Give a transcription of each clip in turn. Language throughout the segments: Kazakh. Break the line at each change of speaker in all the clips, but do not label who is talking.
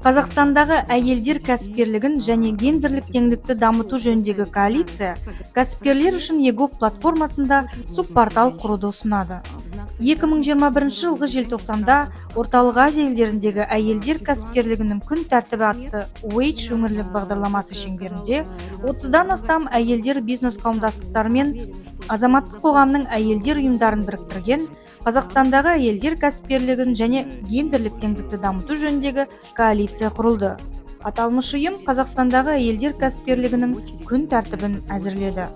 Қазақстандағы әйелдер кәсіпкерлігін және гендерлік теңдікті дамыту жөніндегі коалиция кәсіпкерлер үшін егов платформасында субпортал құруды ұсынады. 2021 жылғы желтоқсанда Орталық Азия елдеріндегі әйелдер кәсіпкерлігінің күн тәртібі атты Wage өңірлік бағдарламасы шеңберінде 30-дан астам әйелдер бизнес қауымдастықтары мен азаматтық қоғамның әйелдер ұйымдарын біріктірген Қазақстандағы әйелдер кәсіпкерлігін және гендерлік теңдікті дамыту жөніндегі коалиция құрылды. Аталмыш ұйым Қазақстандағы әйелдер кәсіпкерлігінің күн тәртібін әзірледі.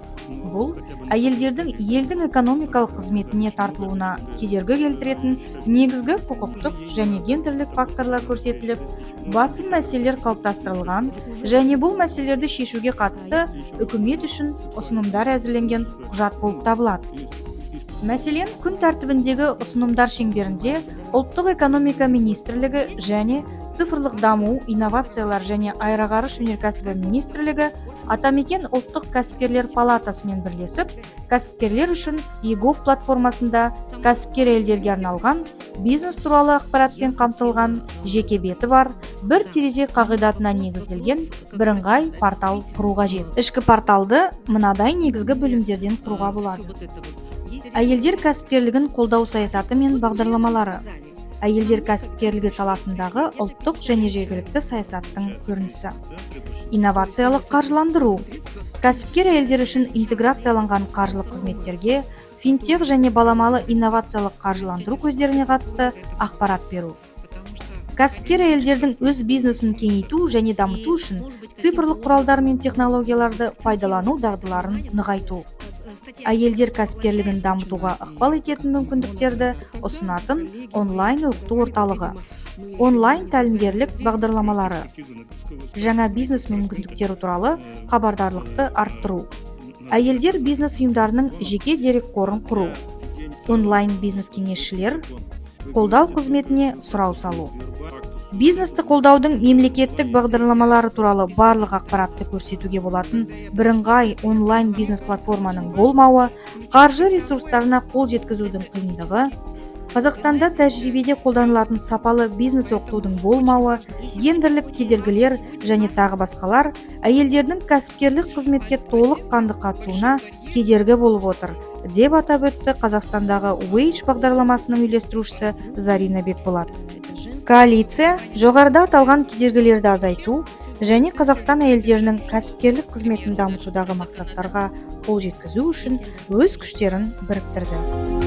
Бұл әйелдердің елдің экономикалық қызметіне тартылуына кедергі келтіретін негізгі құқықтық және гендерлік факторлар көрсетіліп, басым мәселелер қалыптастырылған және бұл мәселелерді шешуге қатысты үкімет үшін ұсынымдар әзірленген құжат болып табылады. Мәселен, күн тәртібіндегі ұсынымдар шеңберінде Ұлттық экономика министрлігі және цифрлық даму, инновациялар және аэроғарыш өнеркәсібі министрлігі Атамекен ұлттық кәсіпкерлер палатасымен бірлесіп, кәсіпкерлер үшін егов платформасында кәсіпкер әйелдерге арналған бизнес туралы ақпаратпен қамтылған жеке беті бар бір терезе қағидатына негізделген бірыңғай портал құру қажет. Ішкі порталды мынадай негізгі бөлімдерден құруға болады. Әйелдер кәсіпкерлігін қолдау саясаты мен бағдарламалары. Әйелдер кәсіпкерлігі саласындағы ұлттық және жергілікті саясаттың көрінісі. Инновациялық қаржыландыру. Кәсіпкер әйелдер үшін интеграцияланған қаржылық қызметтерге, финтех және баламалы инновациялық қаржыландыру көздеріне қатысты ақпарат беру. Кәсіпкер әйелдердің өз бизнесін кеңейту және дамыту үшін цифрлық құралдар мен технологияларды пайдалану дағдыларын нығайту. Әйелдер кәсіпкерлігін дамытуға ықпал ететін мүмкіндіктерді ұсынатын онлайн оқыту орталығы, онлайн тәлімгерлік бағдарламалары, жаңа бизнес мүмкіндіктері туралы хабардарлықты арттыру, әйелдер бизнес ұйымдарының жеке дерек қорын құру, онлайн бизнес кеңесшілер, қолдау қызметіне сұрау салу. Бизнесті қолдаудың мемлекеттік бағдарламалары туралы барлық ақпаратты көрсетуге болатын бірыңғай онлайн бизнес платформаның болмауы, қаржы ресурстарына қол жеткізудің қиындығы, Қазақстанда тәжірибеде қолданылатын сапалы бизнес оқытудың болмауы, гендерлік кедергілер және тағы басқалар әйелдердің кәсіпкерлік қызметке толық қанды қатысуына кедергі болып отыр, деп атап өтті Қазақстандағы Wage бағдарламасының үйлестірушісі Зарина Бекболат. Коалиция жоғарыда аталған кедергілерді азайту және Қазақстан әйелдерінің кәсіпкерлік қызметін дамытудағы мақсаттарға қол жеткізу үшін өз күштерін біріктірді.